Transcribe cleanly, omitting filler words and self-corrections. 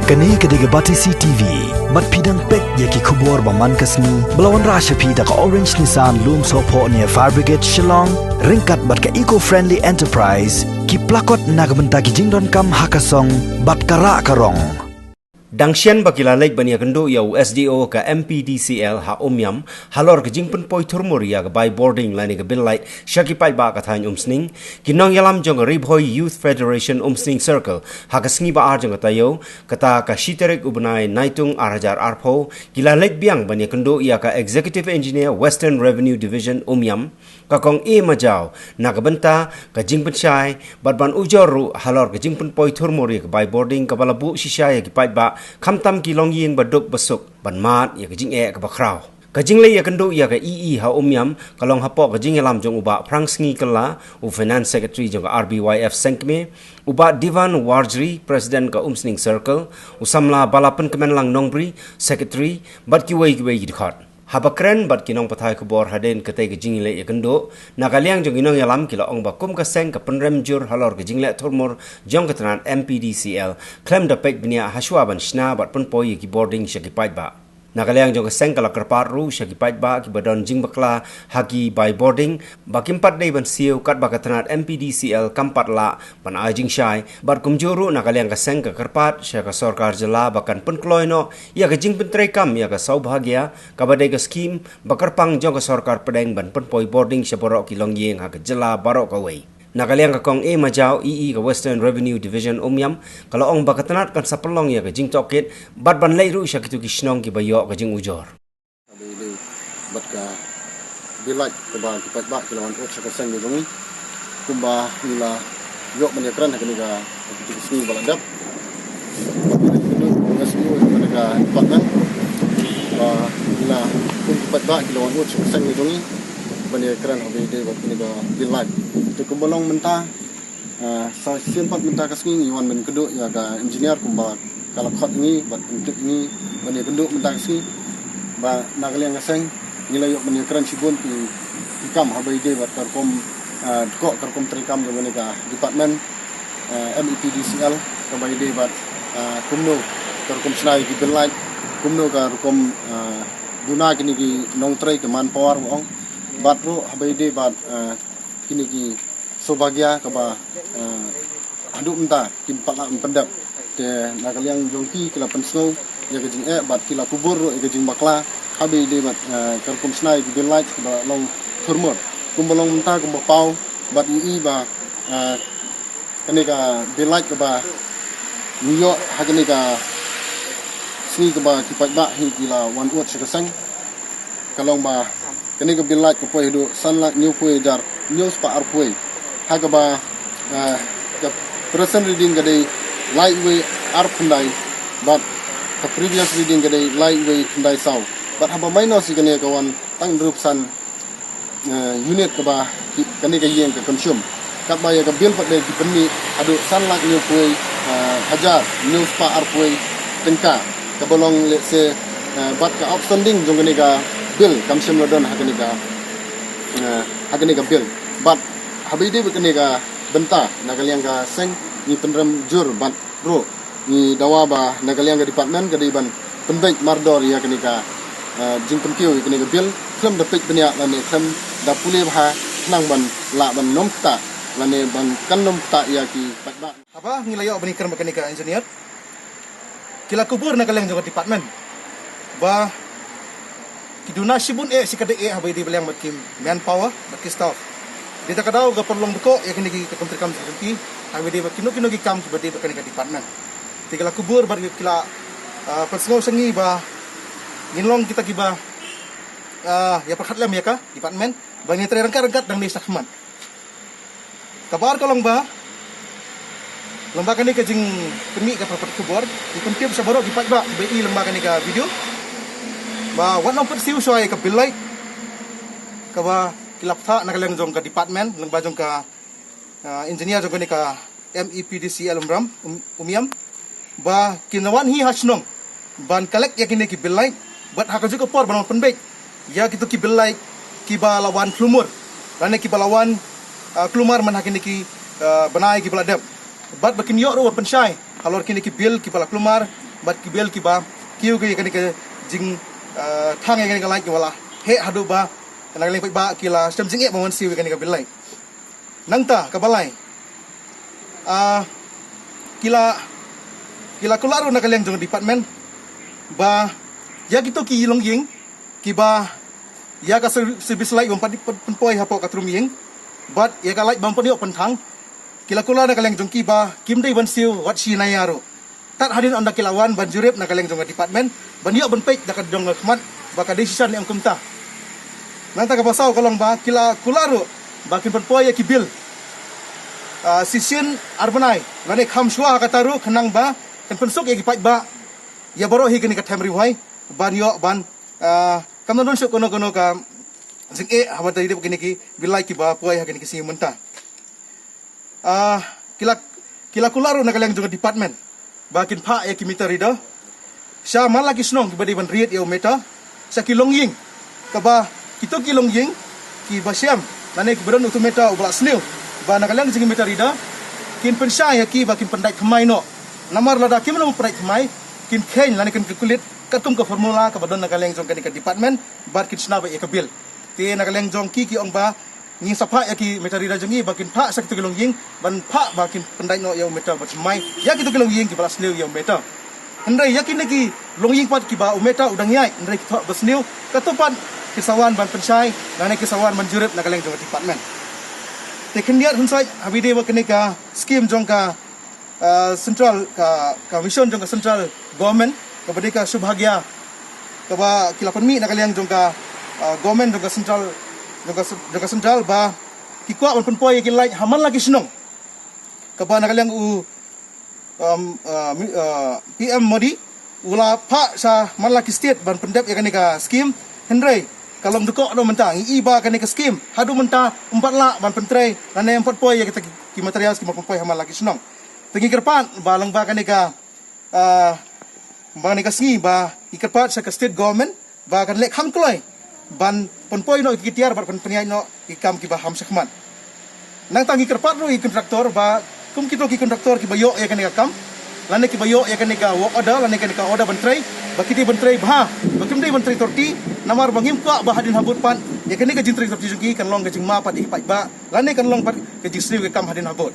Kani kediga bati CTV, mat pidang pek yaki kubur baman kasni, belawan rasha pida ka Orange Nissan Loom Sopo near Fire Brigade Shillong, ringkat bat ka eco-friendly enterprise, ki plakot nagbenta ki jingdon kam hakasong, bat kara karong. Dangsian bakila lek bania kendo ya USDO ka MPDCL ha umyam halor ke jingpen poi turmur ya by boarding lani ke bill light syaki pai ba ka thain umsning kinong yalam jong ribhoi Youth Federation umsning circle ha ka sngi ba ar jong tayo kata ka shiterek ubnai naitung arhajar arpho kila lek biang bania kendo ya ka executive engineer Western Revenue Division umyam ka kong e majau na ka benta ka jingpen syai badban ujoru halor ke jingpen poi turmur ya by boarding ka balabu shisha ya ki pai ba kamtam ki long yin baduk besuk ban mat ya kajing ka bakraw kajing le ya kendo ya ka ha umyam kalong hapok kajing lam jong uba prang sngi kala u finance secretary jong RBYF Senkme uba Divan Warjri president ka umsning circle usamla balapan kemenlang nongbri secretary bat ki wei dikhot habakren bat kinong pathai kubor haden katai kajing le ya kendo nakaliang jong inong yalam kila ong bakum ka seng ka penrem jur halor kajing le thormor jong katanan MPDCL klem da pek binia haswa ban shna bat penpoi ki boarding syakipait ba nakaliang jong seng kala kerpat ru syakipait ba ki badon jing bakla hagi by boarding bakim pat dei ban siu kat ba katanan MPDCL kampat la ban ajing syai bat kumjuru nakaliang ka seng ka kerpat syaka sarkar jela bakan penkloino ya ka jing pentrei kam ya ka saubhagya ka badai ka skim bakarpang jong ka sarkar pedeng ban penpoi boarding syaborok ki long yeng ha ka jela barok ka wei nakaliang ka kong e majau ka Western Revenue Division umyam kalau ong bakatanat kan sapelong ya ka jing toket bat ban leiru sya kitu kisnong ki bayo ka jing ujor ini bat ka bilaj ka ba ki pat ba ki lawan ot sa seng ni kumba nila yok menyekran ha ka kitu kisni baladap itu ngasmu ka patan ba nila kum pat ba ki lawan ot sa seng ni menyekran ha be bat ni ka bilaj tu kumbolong mentah sa sempat mentah kasni iwan men keduk ya ka engineer kumba kalau khot ni bat untuk ni men keduk mentah kasni ba nakaliang kaseng nilai yok men kran sibun ti kam habai de bat karkom kok karkom trikam dengan ka department MEPDCL habai de bat kumno karkom snai ki belai kumno karkom guna kini ki nong trai ke manpower ong bat ro habai de bat kini ki sobagya kaba aduk menta kim pala pendap te nakaliang jongki kila pensno ya kejing bat kila kubur ya kejing bakla habi de bat karkum snai di light ba long thurmur kumbolong menta kum pau bat ba kani ka de light kaba niyo hagani ka sni kaba kipat ba hi kila wan ut sekasang kalong ba kani ka de light ko po hidu sunlight new po jar news pa arpoi hagaba the present reading gade lightweight arp kandai but the previous reading gade lightweight kandai saw but haba minus gane kawan tang rup san unit kaba kani ka yeng ka consume kat ba ya ka bill pat de dipeni adu sunlight new poi hajar news pa arpoi tengka ka bolong let's say but ka outstanding jong gane ka bill consume lodon hagani ka bill but habide bekene ka benta nakaliang ka seng ni penrem jur bat ro ni dawa ba nakaliang ka department ka ban pendek mardor ya kene ka jing penkiu kene ka bil klem dapik benya lane klem da pule ba nang ban la ban nom ta lane ban kan nom ta ya ki patba apa ngilayo bani kerem kene ka engineer kila kubur nakaliang ka department ba kiduna sibun sikade habide beliang makim manpower makim staff Dita kadau ga perlong beko ya kini ki kementerian kam security hawe de kino ki kam sebagai bekani ka department tigala kubur bar kila persengau sengi ba nginlong kita kiba ya perkhatlam ya ka department bangi terangkat dang desa khmat kabar kalong ba lembaga ni ka jing pemi ka perpat kubur di pentim sabaro dipat ba BI lembaga ni ka video ba wan long persiu soai ka bilai ka ba kilap tha nakalang jong ka department lang ba jong ka engineer jong ni ka MEPDCL umyam ba kinawan hi hasnong ban kalek ya kini ki bilai bat hakaju ko por ban penbek ya kitu ki bilai ki balawan klumur lane ki balawan klumar man hakini ki banai ki baladap bat bakin yo ro pensyai halor kini ki bil ki bala klumar bat kibel kiba kiu ke kan ke jing thang kan ke lai ki wala he hadu ba kan leng ba kila stem jing e ba wan siu kan ke belai nangta ka balai kila kularu na kaleng jong department ba ya gitu ki long ying kiba ya ka service lai bang poi hapo ka trum ying but ya ka lai bang poni open thang kila kula na kaleng jong kiba kim dei ban siu wat si na yaro tat hadin on da kilawan ban jurep na kaleng jong department ban yo ban pek da ka jong khmat ba ka decision ni am kumta nang ta ka pasau kolong ba kila kularu ba kin poi ya kibil sisin arbanai lane kham shwa ka taru khnang ba kan pensuk ya kipai ba ya baro hi kini ka temri wai ban yo ban kam non so kono ka jing e hawa tadi kini ki bilai ki ba poi ha kini ki si menta kila kularu na kaleng jong department bakin pa ya kimita rida sha malaki snong ki badi ban riet ya meta sa kilong ying ka ba kito kilong ying ki basyam nane ki beron utu meta ubla snew ba na kaleng jing meta rida kin pensya ya ki bakin pandai khmai no namar lada kim no pandai khmai kin khen lane kin kulit katum ka formula ka badon na kaleng jong ka department bar kin snaba ya kabil ti na kaleng jong ki ong ba ni sapa ya ki metari da jengi bakin pa sak tu gelong ying ban pa bakin pendai no ya meta bat mai ya ki tu gelong ying ki balas new ya meta hendai yakin ki long ying pat ki ba meta udang yai hendai ki bas new katupan kisawan ban pensai dan kisawan ban jurep na kaleng jong department tekin dia hunsai habide ba kenika scheme jong ka central ka mission jong ka central government ka badika subhagya ka ba kilapan mi na kaleng jong ka government jong ka central ba kikwa on penpoi ki like haman lagi senong kaba nakalang PM Modi ula pa sa malaki state ban pendep ya kanika scheme hendrai kalom duko do mentang iba kanika scheme hadu menta 4 la ban pentrei lane 4 poi ya kita ki material ki penpoi haman lagi senong tengi kerpan balang ba kanika ba kanika ski ba ikerpat sa state government ba kan lek ham kloi ban penpoi no ikitiar bar penpeniai no ikam ki baham sakman nang tangi kerpat no kontraktor ba kum kito ki kontraktor ki bayo ya kanika kam lane ki bayo ya kanika work order lane kanika order bentrai bakiti bentrai bah bakim dei bentrai torti namar bangim ko ba hadin habut pan ya kanika jintri torti juki kan long gajing ma pat ipai ba lane kan long pat gajing sri kam hadin habut